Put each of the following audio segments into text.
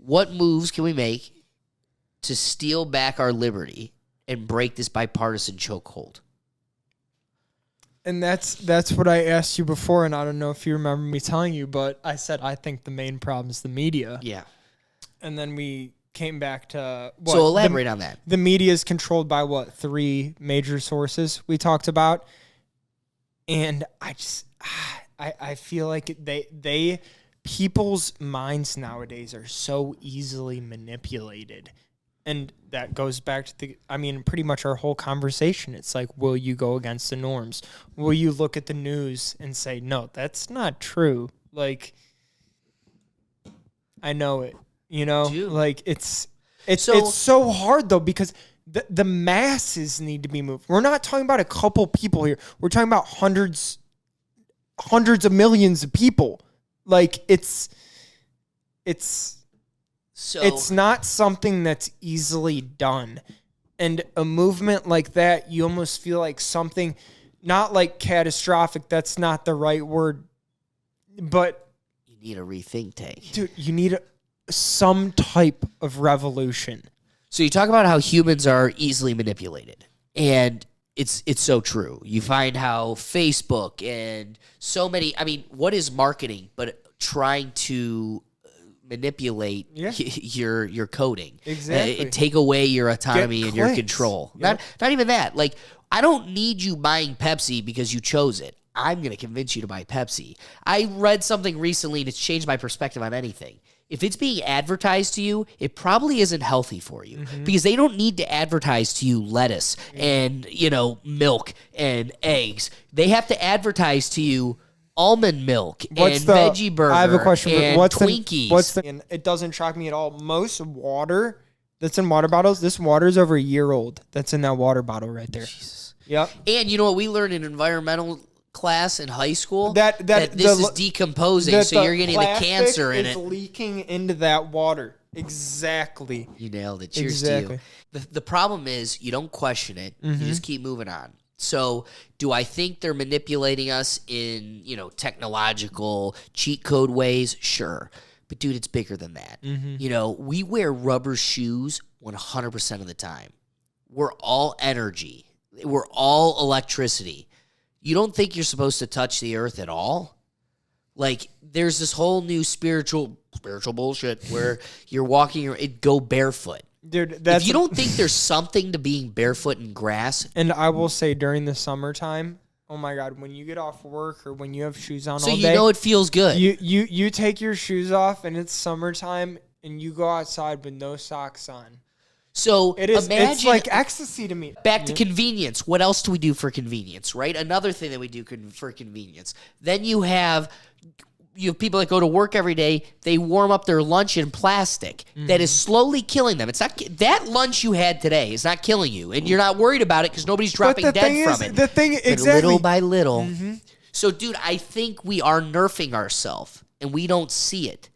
what moves can we make to steal back our liberty and break this bipartisan chokehold? And that's what I asked you before, and I don't know if you remember me telling you, but I said I think the main problem is the media. Yeah. And then we came back to what? So elaborate on that. The media is controlled by what? 3 major sources we talked about. And I feel like they people's minds nowadays are so easily manipulated. And that goes back to pretty much our whole conversation. It's like, will you go against the norms? Will you look at the news and say, no, that's not true? Like, I know it, Dude. like it's so hard though, because the masses need to be moved. We're not talking about a couple people here. We're talking about hundreds of millions of people. Like it's not something that's easily done. And a movement like that, you almost feel like something, not like catastrophic, that's not the right word, but you need a rethink tank. Dude, you need some type of revolution. So you talk about how humans are easily manipulated, and it's so true. You find how Facebook and so many, what is marketing but trying to manipulate your coding, exactly, take away your autonomy and your control. Yep. Not even that. Like, I don't need you buying Pepsi because you chose it. I'm going to convince you to buy Pepsi. I read something recently and it's changed my perspective on anything. If it's being advertised to you, it probably isn't healthy for you, because they don't need to advertise to you lettuce and, milk and eggs. They have to advertise to you almond milk and veggie burger. I have a question. And Twinkies. And it doesn't shock me at all. Most water that's in water bottles, this water is over a year old. That's in that water bottle right there. Jesus. Yep. And you know what we learned in environmental class in high school? That this is decomposing, so you're getting the cancer in it. It's leaking into that water. Exactly. You nailed it. Cheers to you. The problem is you don't question it. You just keep moving on. So do I think they're manipulating us in, technological cheat code ways? Sure. But, dude, it's bigger than that. We wear rubber shoes 100% of the time. We're all energy. We're all electricity. You don't think you're supposed to touch the earth at all? Like, there's this whole new spiritual bullshit where you're walking, go barefoot. Dude, if you don't think there's something to being barefoot in grass. And I will say during the summertime, oh my God, when you get off work or when you have shoes on all day. So you know it feels good. You take your shoes off and it's summertime and you go outside with no socks on. So it's like ecstasy to me. Back to convenience. What else do we do for convenience, right? Another thing that we do for convenience. Then you have people that go to work every day. They warm up their lunch in plastic. That is slowly killing them. It's not that lunch you had today is not killing you, and you're not worried about it because nobody's dropping dead from it. The thing, exactly. Little by little. So, dude, I think we are nerfing ourselves, and we don't see it.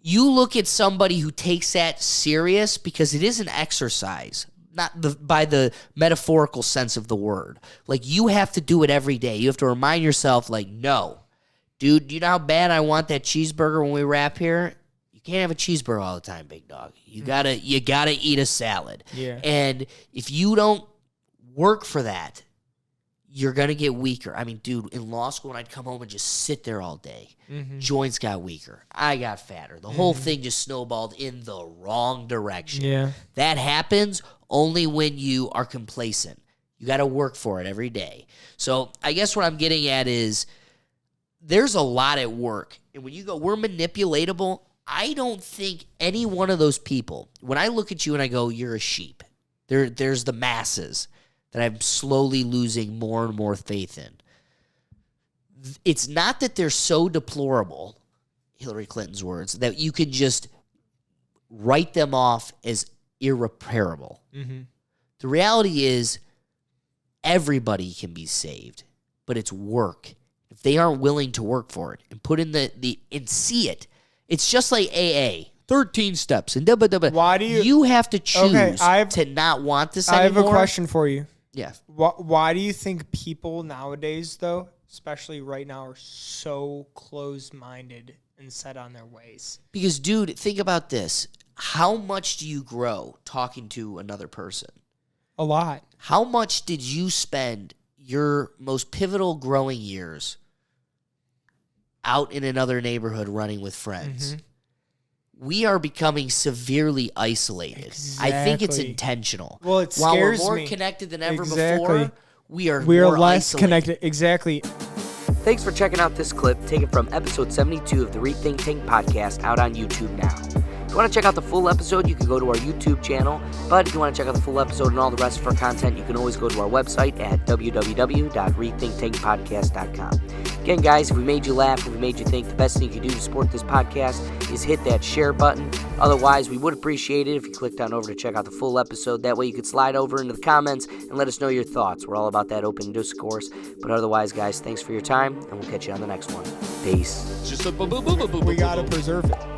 You look at somebody who takes that serious, because it is an exercise, not by the metaphorical sense of the word. Like, you have to do it every day. You have to remind yourself, like, no. Dude, you know how bad I want that cheeseburger when we wrap here? You can't have a cheeseburger all the time, big dog. You gotta eat a salad. Yeah. And if you don't work for that, you're gonna get weaker. Dude, in law school, when I'd come home and just sit there all day, joints got weaker. I got fatter. The whole thing just snowballed in the wrong direction. Yeah. That happens only when you are complacent. You got to work for it every day. So I guess what I'm getting at is there's a lot at work. And when you go, we're manipulatable, I don't think any one of those people, when I look at you and I go, you're a sheep, there's the masses that I'm slowly losing more and more faith in. It's not that they're so deplorable, Hillary Clinton's words, that you could just write them off as irreparable. The reality is everybody can be saved, but it's work. If they aren't willing to work for it and put in the and see it, it's just like AA. 13 steps and Why do you have to choose to not want this anymore? I have a question for you. Yeah. Why do you think people nowadays, though, especially right now, are so closed-minded and set on their ways. Because, dude, think about this. How much do you grow talking to another person? A lot. How much did you spend your most pivotal growing years out in another neighborhood running with friends? Mm-hmm. We are becoming severely isolated. I think it's Exactly. intentional. Well, it While we're scares more me. connected than ever Exactly. before, we are We're more less isolated. connected. Exactly. Thanks for checking out this clip taken from episode 72 of the Rethink Tank podcast out on YouTube now. If you want to check out the full episode, you can go to our YouTube channel. But if you want to check out the full episode and all the rest of our content, you can always go to our website at www.rethinktankpodcast.com. Again, guys, if we made you laugh, if we made you think, the best thing you can do to support this podcast is hit that share button. Otherwise, we would appreciate it if you clicked on over to check out the full episode. That way you could slide over into the comments and let us know your thoughts. We're all about that open discourse. But otherwise, guys, thanks for your time, and we'll catch you on the next one. Peace. We got to preserve it.